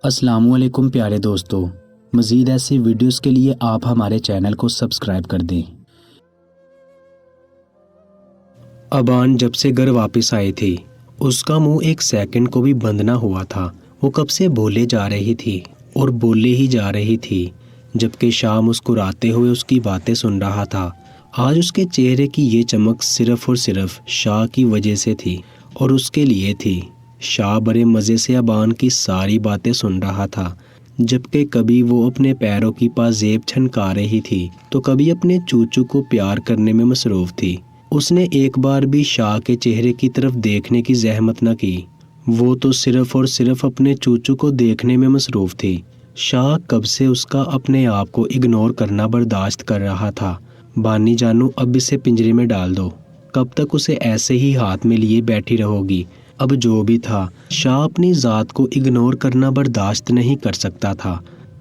السلام علیکم پیارے دوستو، مزید ایسی ویڈیوز کے لیے آپ ہمارے چینل کو سبسکرائب کر دیں۔ ابان جب سے گھر واپس آئی تھی اس کا منہ ایک سیکنڈ کو بھی بند نہ ہوا تھا۔ وہ کب سے بولے جا رہی تھی اور بولے ہی جا رہی تھی، جبکہ شاہ مسکراتے ہوئے اس کی باتیں سن رہا تھا۔ آج اس کے چہرے کی یہ چمک صرف اور صرف شاہ کی وجہ سے تھی اور اس کے لیے تھی۔ شاہ بڑے مزے سے ابان کی ساری باتیں سن رہا تھا، جبکہ کبھی وہ اپنے پیروں کی پازیب چھنکا رہی تھی تو کبھی اپنے چوچو کو پیار کرنے میں مصروف تھی۔ اس نے ایک بار بھی شاہ کے چہرے کی طرف دیکھنے کی زحمت نہ کی، وہ تو صرف اور صرف اپنے چوچو کو دیکھنے میں مصروف تھی۔ شاہ کب سے اس کا اپنے آپ کو اگنور کرنا برداشت کر رہا تھا۔ بانی جانو اب اسے پنجرے میں ڈال دو، کب تک اسے ایسے ہی ہاتھ میں لیے بیٹھی رہو گی؟ اب جو بھی تھا، شاہ اپنی ذات کو اگنور کرنا برداشت نہیں کر سکتا تھا۔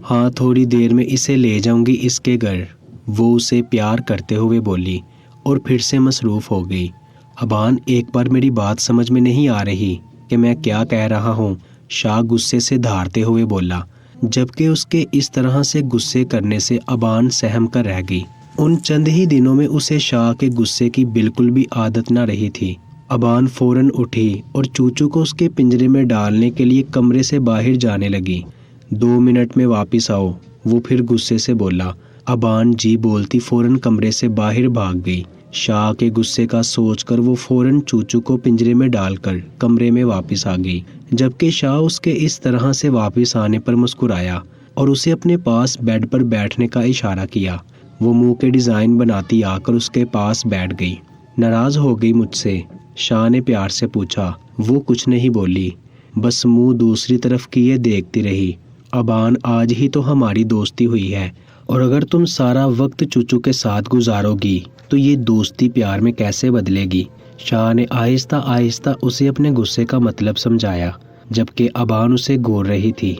ہاں، تھوڑی دیر میں اسے لے جاؤں گی اس کے گھر، وہ اسے پیار کرتے ہوئے بولی اور پھر سے مصروف ہو گئی۔ ابان، ایک بار میری بات سمجھ میں نہیں آ رہی کہ میں کیا کہہ رہا ہوں؟ شاہ غصے سے دھاڑتے ہوئے بولا، جبکہ اس کے اس طرح سے غصے کرنے سے ابان سہم کر رہ گئی۔ ان چند ہی دنوں میں اسے شاہ کے غصے کی بالکل بھی عادت نہ رہی تھی۔ ابان فوراً اٹھی اور چوچو کو اس کے پنجرے میں ڈالنے کے لیے کمرے سے باہر جانے لگی۔ 2 منٹ میں واپس آؤ، وہ پھر غصے سے بولا۔ ابان جی بولتی فوراً کمرے سے باہر بھاگ گئی۔ شاہ کے غصے کا سوچ کر وہ فوراً چوچو کو پنجرے میں ڈال کر کمرے میں واپس آ گئی، جبکہ شاہ اس کے اس طرح سے واپس آنے پر مسکرایا اور اسے اپنے پاس بیڈ پر بیٹھنے کا اشارہ کیا۔ وہ منہ کے ڈیزائن بناتی آ کر اس کے پاس بیٹھ گئی۔ ناراض ہو گئی مجھ سے؟ شاہ نے پیار سے پوچھا۔ وہ کچھ نہیں بولی، بس منہ دوسری طرف کیے دیکھتی رہی۔ ابان، آج ہی تو ہماری دوستی ہوئی ہے، اور اگر تم سارا وقت چوچو کے ساتھ گزارو گی تو یہ دوستی پیار میں کیسے بدلے گی؟ شاہ نے آہستہ آہستہ اسے اپنے غصے کا مطلب سمجھایا، جبکہ ابان اسے گھور رہی تھی۔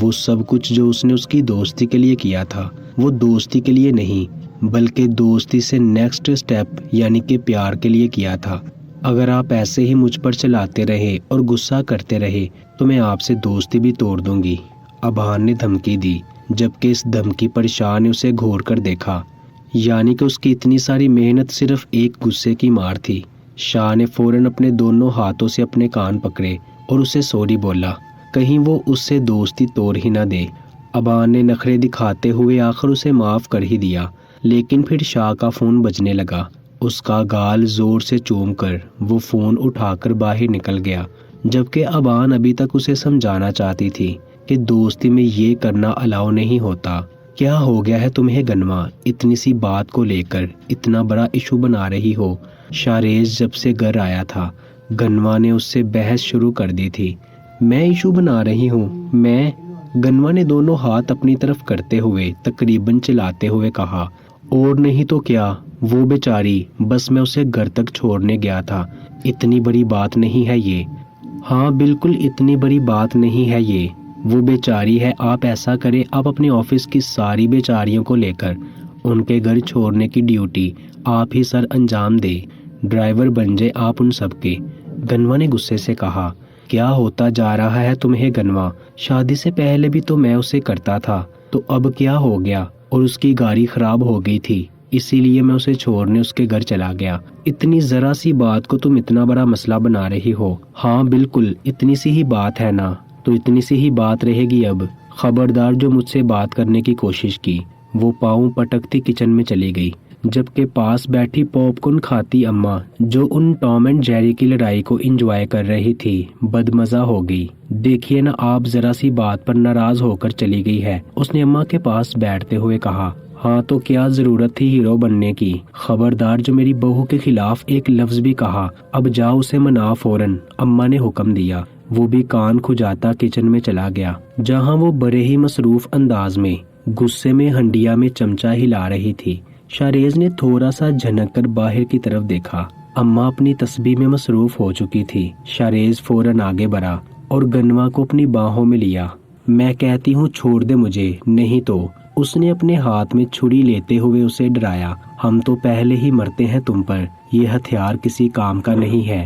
وہ سب کچھ جو اس نے اس کی دوستی کے لیے کیا تھا، وہ دوستی کے لیے نہیں بلکہ دوستی سے نیکسٹ سٹیپ یعنی کہ پیار کے لیے کیا تھا۔ اگر آپ ایسے ہی مجھ پر چلاتے رہے اور غصہ کرتے رہے تو میں آپ سے دوستی بھی توڑ دوں گی، ابان نے دھمکی دی، جبکہ اس دھمکی پر شاہ نے اسے گھور کر دیکھا، یعنی کہ اس کی اتنی ساری محنت صرف ایک غصے کی مار تھی۔ شاہ نے فوراً اپنے دونوں ہاتھوں سے اپنے کان پکڑے اور اسے سوری بولا، کہیں وہ اس سے دوستی توڑ ہی نہ دے۔ ابان نے نخرے دکھاتے ہوئے آخر اسے معاف کر ہی دیا، لیکن پھر شاہ کا فون بجنے لگا۔ اس کا گال زور سے چوم کر وہ فون اٹھا کر باہر نکل گیا، جبکہ ابان ابھی تک اسے سمجھانا چاہتی تھی کہ دوستی میں یہ کرنا الاؤ نہیں ہوتا۔ کیا ہو گیا ہے تمہیں گنوا؟ اتنی سی بات کو لے کر اتنا بڑا ایشو بنا رہی ہو؟ شاریز جب سے گھر آیا تھا گنوا نے اس سے بحث شروع کر دی تھی۔ میں ایشو بنا رہی ہوں؟ میں؟ گنوا نے دونوں ہاتھ اپنی طرف کرتے ہوئے تقریباً چلاتے ہوئے کہا، اور نہیں تو کیا، وہ بیچاری، بس میں اسے گھر تک چھوڑنے گیا تھا، اتنی بڑی بات نہیں ہے یہ۔ ہاں بالکل اتنی بڑی بات نہیں ہے یہ، وہ بیچاری ہے۔ آپ ایسا کریں، آپ اپنے آفس کی ساری بیچاریوں کو لے کر ان کے گھر چھوڑنے کی ڈیوٹی آپ ہی سر انجام دے، ڈرائیور بن جائے آپ ان سب کے۔ گنوا نے غصے سے کہا، کیا ہوتا جا رہا ہے تمہیں گنوا؟ شادی سے پہلے بھی تو میں اسے کرتا تھا، تو اب کیا ہو گیا؟ اور اس کی گاڑی خراب ہو گئی تھی، اسی لیے میں اسے چھوڑنے اس کے گھر چلا گیا۔ اتنی ذرا سی بات کو تم اتنا بڑا مسئلہ بنا رہی ہو۔ ہاں بالکل اتنی سی ہی بات ہے نا، تو اتنی سی ہی بات رہے گی اب۔ خبردار جو مجھ سے بات کرنے کی کوشش کی۔ وہ پاؤں پٹکتی کچن میں چلی گئی، جبکہ پاس بیٹھی پاپ کارن کھاتی اماں جو ان ٹام اینڈ جیری کی لڑائی کو انجوائے کر رہی تھی بدمزہ ہو گئی۔ دیکھیے نا، آپ ذرا سی بات پر ناراض ہو کر چلی گئی ہے، اس نے اماں کے پاس بیٹھتے ہوئے کہا۔ ہاں تو کیا ضرورت تھی ہیرو بننے کی؟ خبردار جو میری بہو کے خلاف ایک لفظ بھی کہا، اب جاؤ اسے منا فوراً، اماں نے حکم دیا۔ وہ بھی کان کھجاتا کچن میں چلا گیا، جہاں وہ بڑے ہی مصروف انداز میں غصے میں ہنڈیا میں چمچہ ہلا رہی تھی۔ شاریز نے تھوڑا سا جھنک کر باہر کی طرف دیکھا، اماں اپنی تسبیح میں مصروف ہو چکی تھی۔ شاریز فوراً آگے بڑھا اور گنوا کو اپنی باہوں میں لیا۔ میں کہتی ہوں چھوڑ دے مجھے، نہیں تو۔ اس نے اپنے ہاتھ میں چھری لیتے ہوئے اسے ڈرایا۔ ہم تو پہلے ہی مرتے ہیں تم پر، یہ ہتھیار کسی کام کا نہیں ہے۔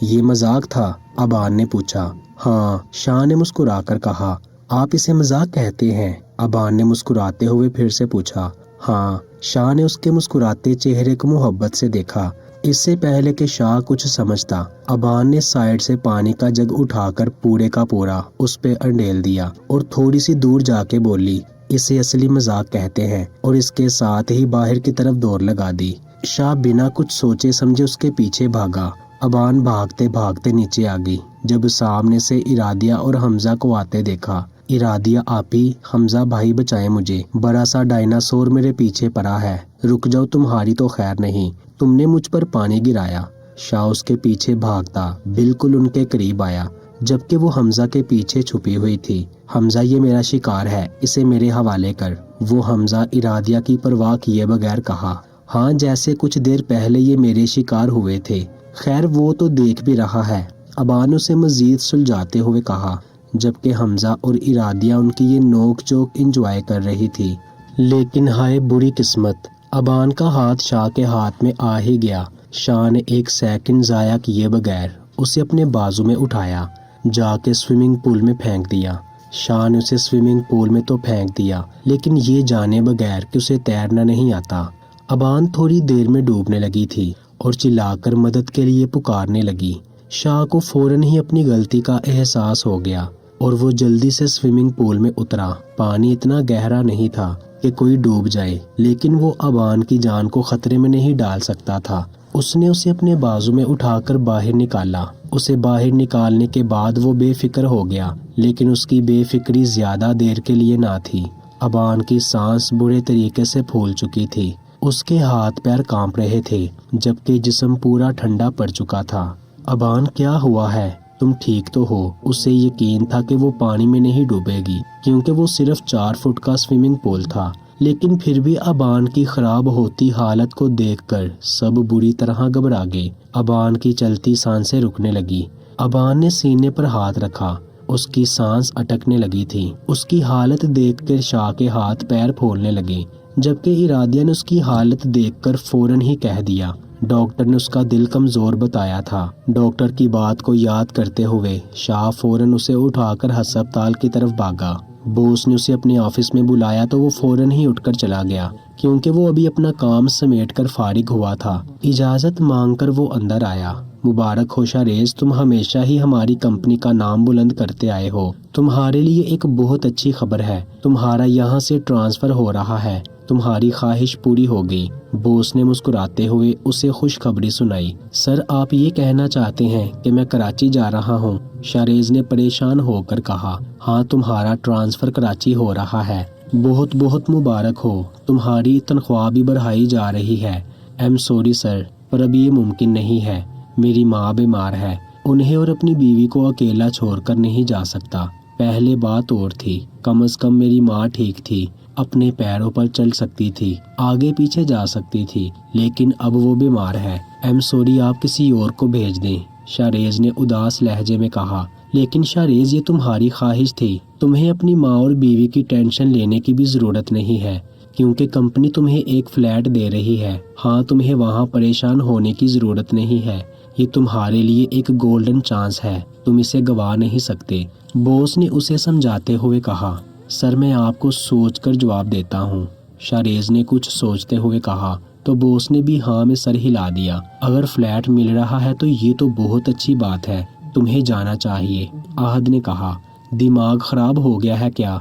یہ مذاق تھا؟ ابان نے پوچھا۔ ہاں، شاہ نے مسکرا کر کہا۔ آپ اسے مذاق کہتے ہیں؟ ابان نے مسکراتے ہوئے پھر سے پوچھا۔ ہاں، شاہ نے اس کے مسکراتے چہرے کو محبت سے دیکھا۔ اس سے پہلے کہ شاہ کچھ سمجھتا، ابان نے سائیڈ سے پانی کا جگ اٹھا کر پورے کا پورا اس پہ انڈیل دیا اور تھوڑی سی دور جا کے بولی، اسے اصلی مذاق کہتے ہیں، اور اس کے ساتھ ہی باہر کی طرف دوڑ لگا دی۔ شاہ بنا کچھ سوچے سمجھے اس کے پیچھے بھاگا۔ ابان بھاگتے بھاگتے نیچے آ گئی۔ جب سامنے سے ارادیہ اور حمزہ کو آتے دیکھا، ارادیہ آپی، حمزہ بھائی بچائے مجھے، بڑا سا ڈائناسور میرے پیچھے پڑا ہے، رک جاؤ، تمہاری تو خیر نہیں، تم نے مجھ پر پانی گرایا۔ شاہ اس کے پیچھے بھاگتا بالکل ان کے قریب آیا، جبکہ وہ حمزہ کے پیچھے چھپی ہوئی تھی۔ حمزہ، یہ میرا شکار ہے، اسے میرے حوالے کر، وہ حمزہ ارادیہ کی پرواہ کیے بغیر کہا۔ ہاں، جیسے کچھ دیر پہلے یہ میرے شکار ہوئے تھے، خیر وہ تو دیکھ بھی رہا ہے، ابان اسے مزید سلجھاتے ہوئے کہا، جبکہ حمزہ اور ارادیہ ان کی یہ نوک جھوک انجوائے کر رہی تھی۔ لیکن ہائے بری قسمت، ابان کا ہاتھ شاہ کے ہاتھ میں آ ہی گیا۔ شاہ نے ایک سیکنڈ ضائع کیے بغیر اسے اپنے بازو میں اٹھایا، جا کے سوئمنگ پول میں پھینک دیا۔ شاہ نے اسے سوئمنگ پول میں تو پھینک دیا، لیکن یہ جانے بغیر کہ اسے تیرنا نہیں آتا۔ ابان تھوڑی دیر میں ڈوبنے لگی تھی اور چلا کر مدد کے لیے پکارنے لگی۔ شاہ کو فوراً ہی اپنی غلطی کا احساس ہو گیا اور وہ جلدی سے سوئمنگ پول میں اترا۔ پانی اتنا گہرا نہیں تھا کہ کوئی ڈوب جائے، لیکن وہ ابان کی جان کو خطرے میں نہیں ڈال سکتا تھا۔ اس نے اسے اپنے بازو میں اٹھا کر باہر نکالا۔ اسے باہر نکالنے کے بعد وہ بے فکر ہو گیا، لیکن اس کی بے فکری زیادہ دیر کے لیے نہ تھی۔ ابان کی سانس برے طریقے سے پھول چکی تھی، اس کے ہاتھ پیر کانپ رہے تھے، جبکہ جسم پورا ٹھنڈا پڑ چکا تھا۔ ابان، کیا ہوا ہے؟ تم ٹھیک تو ہو؟ اسے یقین تھا کہ وہ پانی میں نہیں ڈوبے گی، کیونکہ وہ صرف 4 فٹ کا سوئمنگ پول تھا، لیکن پھر بھی ابان کی خراب ہوتی حالت کو دیکھ کر سب بری طرح گھبرا گئے۔ ابان کی چلتی سانسیں رکنے لگی۔ ابان نے سینے پر ہاتھ رکھا، اس کی سانس اٹکنے لگی تھی۔ اس کی حالت دیکھ کر شاہ کے ہاتھ پیر پھولنے لگے، جبکہ ارادیہ نے اس کی حالت دیکھ کر فوراً ہی کہہ دیا، ڈاکٹر نے اس کا دل کمزور بتایا تھا۔ ڈاکٹر کی بات کو یاد کرتے ہوئے شاہ فوراً اسے اٹھا کر ہسپتال کی طرف بھاگا۔ بوس نے اسے اپنے آفس میں بلایا تو وہ فوراً ہی اٹھ کر چلا گیا، کیونکہ وہ ابھی اپنا کام سمیٹ کر فارغ ہوا تھا۔ اجازت مانگ کر وہ اندر آیا۔ مبارک ہو شاریز، تم ہمیشہ ہی ہماری کمپنی کا نام بلند کرتے آئے ہو۔ تمہارے لیے ایک بہت اچھی خبر ہے، تمہارا یہاں سے ٹرانسفر ہو رہا ہے، تمہاری خواہش پوری ہو گئی۔ بوس نے مسکراتے ہوئے اسے خوشخبری سنائی۔ سر، آپ یہ کہنا چاہتے ہیں کہ میں کراچی جا رہا ہوں؟ شاریز نے پریشان ہو کر کہا۔ ہاں، تمہارا ٹرانسفر کراچی ہو رہا ہے، بہت بہت مبارک ہو، تمہاری تنخواہ بھی بڑھائی جا رہی ہے۔ ایم سوری سر، پر اب یہ ممکن نہیں ہے، میری ماں بیمار ہے، انہیں اور اپنی بیوی کو اکیلا چھوڑ کر نہیں جا سکتا۔ پہلے بات اور تھی، کم از کم میری ماں ٹھیک تھی، اپنے پیروں پر چل سکتی تھی، آگے پیچھے جا سکتی تھی، لیکن اب وہ بیمار ہے۔ ایم سوری، آپ کسی اور کو بھیج دیں، شاریز نے اداس لہجے میں کہا۔ لیکن شاریز، یہ تمہاری خواہش تھی، تمہیں اپنی ماں اور بیوی کی ٹینشن لینے کی بھی ضرورت نہیں ہے، کیونکہ کمپنی تمہیں ایک فلیٹ دے رہی ہے۔ ہاں، تمہیں وہاں پریشان ہونے کی ضرورت نہیں ہے، یہ تمہارے لیے ایک گولڈن چانس ہے، تم اسے گنوا نہیں سکتے، بوس نے اسے سمجھاتے ہوئے کہا۔ سر، میں آپ کو سوچ کر جواب دیتا ہوں، شاریز نے کچھ سوچتے ہوئے کہا، تو بوس نے بھی ہاں میں سر ہلا دیا۔ اگر فلیٹ مل رہا ہے تو یہ تو بہت اچھی بات ہے، تمہیں جانا چاہیے، آہد نے کہا۔ دماغ خراب ہو گیا ہے کیا؟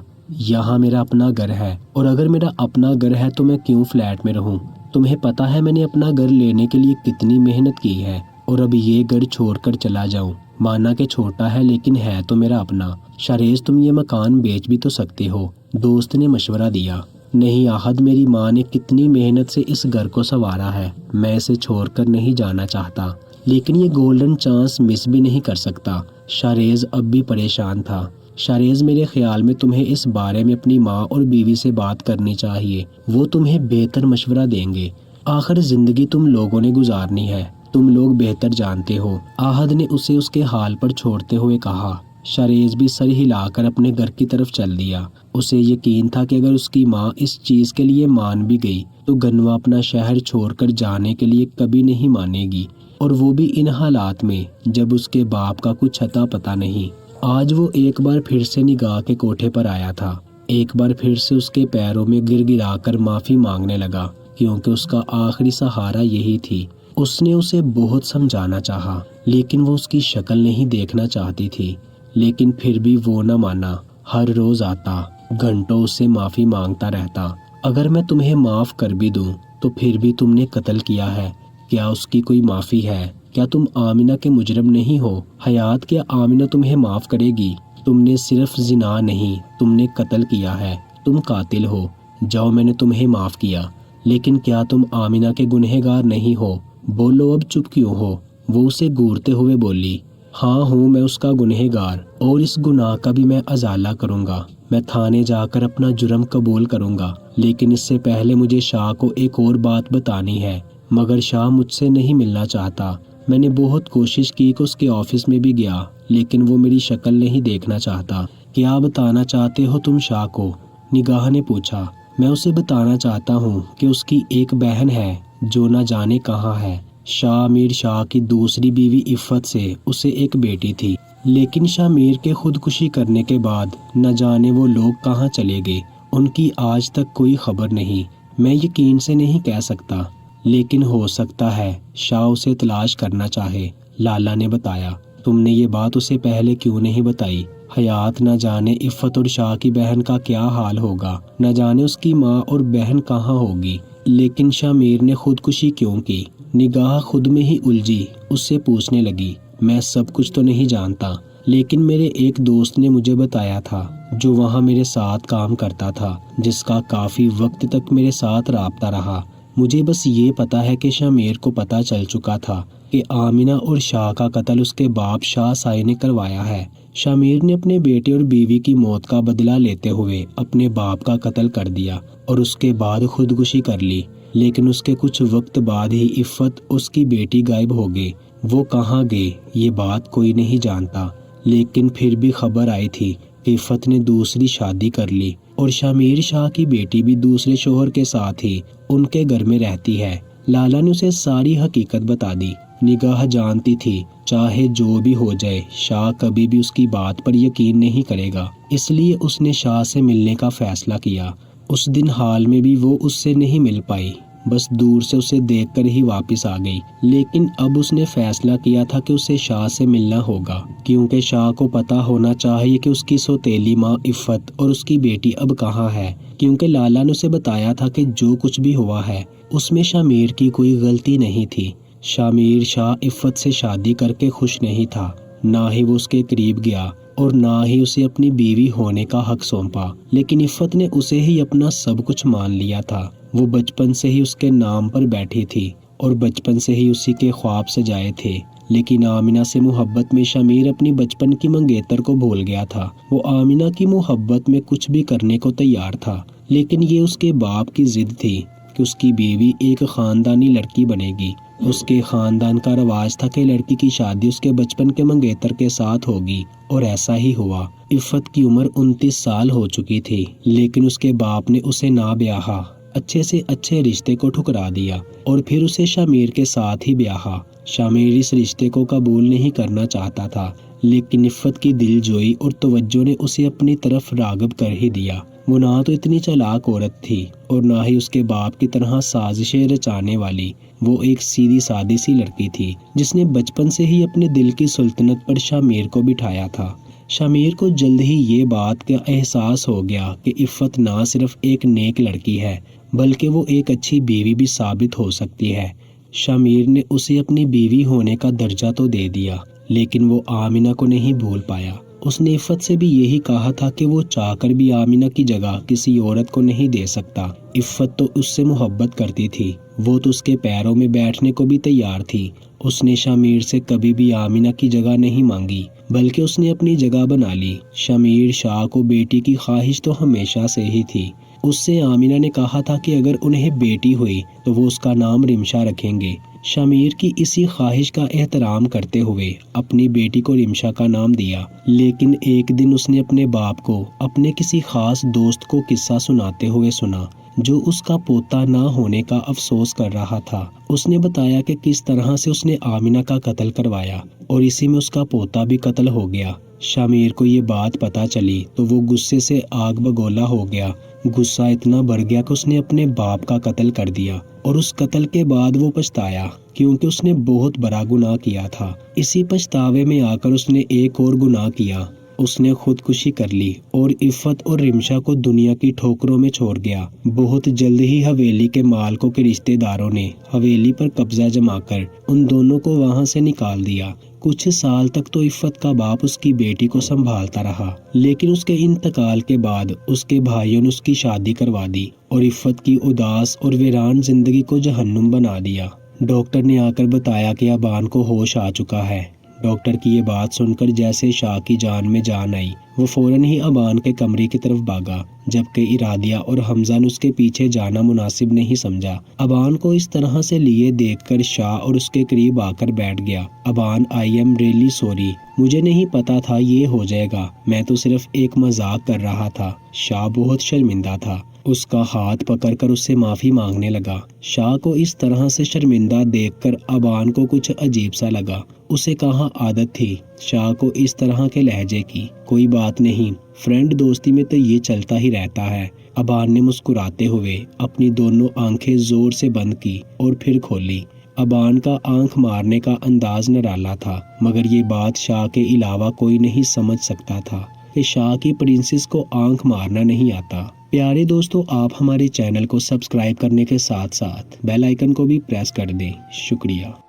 یہاں میرا اپنا گھر ہے، اور اگر میرا اپنا گھر ہے تو میں کیوں فلیٹ میں رہوں؟ تمہیں پتا ہے میں نے اپنا گھر لینے کے لیے کتنی محنت کی ہے، اور اب یہ گھر چھوڑ کر چلا جاؤں؟ مانا کہ چھوٹا ہے لیکن ہے تو میرا اپنا۔ شاریز، تم یہ مکان بیچ بھی تو سکتے ہو، دوست نے مشورہ دیا۔ نہیں آہد، میری ماں نے کتنی محنت سے اس گھر کو سنوارا ہے، میں اسے چھوڑ کر نہیں جانا چاہتا، لیکن یہ گولڈن چانس مس بھی نہیں کر سکتا۔ شاریز اب بھی پریشان تھا۔ شاریز، میرے خیال میں تمہیں اس بارے میں اپنی ماں اور بیوی سے بات کرنی چاہیے، وہ تمہیں بہتر مشورہ دیں گے، آخر زندگی تم لوگوں نے گزارنی ہے، تم لوگ بہتر جانتے ہو، آہد نے اسے اس کے حال پر چھوڑتے ہوئے کہا۔ شاریز بھی سر ہلا کر اپنے گھر کی طرف چل دیا۔ اسے یقین تھا کہ اگر اس کی ماں اس چیز کے لیے مان بھی گئی تو گنوا اپنا شہر چھوڑ کر جانے کے لیے کبھی نہیں مانے گی۔ اور وہ بھی ان حالات میں جب اس کے باپ کا کچھ اتا پتہ نہیں۔ آج وہ ایک بار پھر سے نگاہ کے کوٹھے پر آیا تھا، ایک بار پھر سے اس کے پیروں میں گر گرا کر معافی مانگنے لگا، کیونکہ اس کا آخری سہارا یہی تھی۔ اس نے اسے بہت سمجھانا چاہا، لیکن وہ اس کی شکل نہیں دیکھنا چاہتی تھی، لیکن پھر بھی وہ نہ مانا۔ ہر روز آتا، گھنٹوں اس سے معافی مانگتا رہتا۔ اگر میں تمہیں معاف کر بھی دوں تو پھر بھی تم نے قتل کیا ہے، کیا اس کی کوئی معافی ہے؟ کیا تم آمنہ کے مجرم نہیں ہو؟ حیات، کیا آمنہ تمہیں معاف کرے گی؟ تم نے صرف زنا نہیں، تم نے قتل کیا ہے، تم قاتل ہو۔ جاؤ، میں نے تمہیں معاف کیا، لیکن کیا تم آمنہ کے گنہگار نہیں ہو؟ بولو، اب چپ کیوں ہو؟ وہ اسے گھورتے ہوئے بولی، ہاں ہوں میں اس کا گنہگار، اور اس گناہ کا بھی میں ازالہ کروں گا۔ میں تھانے جا کر اپنا جرم قبول کروں گا، لیکن اس سے پہلے مجھے شاہ کو ایک اور بات بتانی ہے۔ مگر شاہ مجھ سے نہیں ملنا چاہتا۔ میں نے بہت کوشش کی کہ اس کے آفس میں بھی گیا، لیکن وہ میری شکل نہیں دیکھنا چاہتا۔ کیا بتانا چاہتے ہو تم شاہ کو؟ نگاہ نے پوچھا۔ میں اسے بتانا چاہتا ہوں کہ اس کی ایک بہن ہے جو نہ جانے کہاں ہے۔ شاہ میر شاہ کی دوسری بیوی عفت سے اسے ایک بیٹی تھی، لیکن شاہ میر کے خودکشی کرنے کے بعد نہ جانے وہ لوگ کہاں چلے گئے، ان کی آج تک کوئی خبر نہیں۔ میں یقین سے نہیں کہہ سکتا، لیکن ہو سکتا ہے شاہ اسے تلاش کرنا چاہے۔ لالا نے بتایا۔ تم نے یہ بات اسے پہلے کیوں نہیں بتائی؟ حیات، نہ جانے عفت اور شاہ کی بہن کا کیا حال ہوگا، نہ جانے اس کی ماں اور بہن کہاں ہوگی۔ لیکن شاہ میر نے خودکشی کیوں کی؟ نگاہ خود میں ہی الجھی، اس سے پوچھنے لگی، میں سب کچھ تو نہیں جانتا، لیکن میرے ایک دوست نے مجھے بتایا تھا جو وہاں میرے ساتھ کام کرتا تھا، جس کا کافی وقت تک میرے ساتھ رابطہ رہا۔ مجھے بس یہ پتا ہے کہ شاہ میر کو پتہ چل چکا تھا کہ آمنہ اور شاہ کا قتل اس کے باپ شاہ سائی نے کروایا ہے۔ شاہ میر نے اپنے بیٹے اور بیوی کی موت کا بدلہ لیتے ہوئے اپنے باپ کا قتل کر دیا اور اس کے بعد خودکشی کر لی، لیکن اس کے کچھ وقت بعد ہی عفت اس کی بیٹی غائب ہو گئی۔ وہ کہاں گئے یہ بات کوئی نہیں جانتا، لیکن پھر بھی خبر آئی تھی کہ عفت نے دوسری شادی کر لی اور شاہ میر شاہ کی بیٹی بھی دوسرے شوہر کے ساتھ ہی ان کے گھر میں رہتی ہے۔ لالا نے اسے ساری حقیقت بتا دی۔ نگاہ جانتی تھی چاہے جو بھی ہو جائے شاہ کبھی بھی اس کی بات پر یقین نہیں کرے گا، اس لیے اس نے شاہ سے ملنے کا فیصلہ کیا۔ اس دن حال میں بھی وہ اس سے نہیں مل پائی، بس دور سے اسے دیکھ کر ہی واپس آ گئی۔ لیکن اب اس نے فیصلہ کیا تھا کہ اسے شاہ سے ملنا ہوگا، کیونکہ شاہ کو پتا ہونا چاہیے کہ اس کی سوتیلی ماں عفت اور اس کی بیٹی اب کہاں ہے، کیونکہ لالا نے اسے بتایا تھا کہ جو کچھ بھی ہوا ہے اس میں شاہ میر کی کوئی غلطی نہیں تھی۔ شاہ میر شاہ عفت سے شادی کر کے خوش نہیں تھا، نہ ہی وہ اس کے قریب گیا اور نہ ہی اسے اپنی بیوی ہونے کا حق سونپا، لیکن عفت نے اسے ہی اپنا سب کچھ مان لیا تھا۔ وہ بچپن سے ہی اس کے نام پر بیٹھی تھی اور بچپن سے ہی اسی کے خواب سجائے تھے، لیکن آمنہ سے محبت میں شاہ میر اپنی بچپن کی منگیتر کو بھول گیا تھا۔ وہ آمنہ کی محبت میں کچھ بھی کرنے کو تیار تھا، لیکن یہ اس کے باپ کی ضد تھی کہ اس کی بیوی ایک خاندانی لڑکی بنے گی۔ اس کے خاندان کا رواج تھا کہ لڑکی کی شادی اس کے بچپن کے منگیتر کے ساتھ ہوگی، اور ایسا ہی ہوا۔ عفت کی عمر 29 سال ہو چکی تھی، لیکن اس کے باپ نے اسے نہ بیاہا، اچھے سے اچھے رشتے کو ٹھکرا دیا اور پھر اسے شاہ میر کے ساتھ ہی بیاہا۔ شاہ میر اس رشتے کو قبول نہیں کرنا چاہتا تھا، لیکن عفت کی دل جوئی اور توجہ نے اسے اپنی طرف راغب کر ہی دیا۔ وہ نہ تو اتنی چالاک عورت تھی اور نہ ہی اس کے باپ کی طرح سازشیں رچانے والی۔ وہ ایک سیدھی سادی سی لڑکی تھی جس نے بچپن سے ہی اپنے دل کی سلطنت پر شاہ میر کو بٹھایا تھا۔ شاہ میر کو جلد ہی یہ بات کا احساس ہو گیا کہ عفت نہ صرف ایک نیک لڑکی ہے بلکہ وہ ایک اچھی بیوی بھی ثابت ہو سکتی ہے۔ شاہ میر نے اسے اپنی بیوی ہونے کا درجہ تو دے دیا، لیکن وہ آمنہ کو نہیں بھول پایا۔ اس نے عفت سے بھی یہی کہا تھا کہ وہ چاہ کر بھی آمنہ کی جگہ کسی عورت کو نہیں دے سکتا۔ عفت تو اس سے محبت کرتی تھی، وہ تو اس کے پیروں میں بیٹھنے کو بھی تیار تھی۔ اس نے شاہ میر سے کبھی بھی آمنہ کی جگہ نہیں مانگی، بلکہ اس نے اپنی جگہ بنا لی۔ شاہ میر شاہ کو بیٹی کی خواہش تو ہمیشہ سے ہی تھی۔ اس سے آمنہ نے کہا تھا کہ اگر انہیں بیٹی ہوئی تو وہ اس کا نام رمشا رکھیں گے۔ شاہ میر کی اسی خواہش کا احترام کرتے ہوئے اپنی بیٹی کو رمشا کا نام دیا، لیکن ایک دن اس نے اپنے باپ کو اپنے کسی خاص دوست کو قصہ سناتے ہوئے سنا جو اس کا پوتا نہ ہونے کا افسوس کر رہا تھا۔ اس نے بتایا کہ کس طرح سے اس نے آمینہ کا قتل کروایا اور اسی میں اس کا پوتا بھی قتل ہو گیا۔ شامیر کو یہ بات پتہ چلی تو وہ غصے سے آگ بگولا ہو گیا۔ غصہ اتنا بڑھ گیا کہ اس نے اپنے باپ کا قتل کر دیا اور اس قتل کے بعد وہ پچھتایا کیونکہ اس نے بہت بڑا گناہ کیا تھا۔ اسی پچھتاوے میں آ کر اس نے ایک اور گناہ کیا، اس نے خودکشی کر لی اور عفت اور رمشا کو دنیا کی ٹھوکروں میں چھوڑ گیا۔ بہت جلد ہی حویلی کے مالکوں کے رشتہ داروں نے حویلی پر قبضہ جما کر ان دونوں کو وہاں سے نکال دیا۔ کچھ سال تک تو عفت کا باپ اس کی بیٹی کو سنبھالتا رہا، لیکن اس کے انتقال کے بعد اس کے بھائیوں نے اس کی شادی کروا دی اور عفت کی اداس اور ویران زندگی کو جہنم بنا دیا۔ ڈاکٹر نے آ کر بتایا کہ ابان کو ہوش آ چکا ہے۔ ڈاکٹر کی یہ بات سن کر جیسے شاہ کی جان میں جان آئی، وہ فوراً ہی ابان کے کمرے کی طرف بھاگا، جبکہ ارادیہ اور حمزہ نے اس کے پیچھے جانا مناسب نہیں سمجھا۔ ابان کو اس طرح سے لیے دیکھ کر شاہ اور اس کے قریب آ کر بیٹھ گیا۔ ابان آئی ایم ریئلی سوری، مجھے نہیں پتا تھا یہ ہو جائے گا، میں تو صرف ایک مذاق کر رہا تھا۔ شاہ بہت شرمندہ تھا، اس کا ہاتھ پکڑ کر اس سے معافی مانگنے لگا۔ شاہ کو اس طرح سے شرمندہ دیکھ کر ابان کو کچھ عجیب سا لگا، اسے کہاں عادت تھی شاہ کو اس طرح کے لہجے کی۔ کوئی بات نہیں، فرینڈ دوستی میں تو یہ چلتا ہی رہتا ہے۔ ابان نے مسکراتے ہوئے اپنی دونوں آنکھیں زور سے بند کی اور پھر کھولی۔ ابان کا آنکھ مارنے کا انداز نرالا تھا، مگر یہ بات شاہ کے علاوہ کوئی نہیں سمجھ سکتا تھا کہ شاہ کی پرنسس کو آنکھ مارنا نہیں آتا۔ پیارے دوستو، آپ ہمارے چینل کو سبسکرائب کرنے کے ساتھ ساتھ بیل آئیکن کو بھی پریس کر دیں۔ شکریہ۔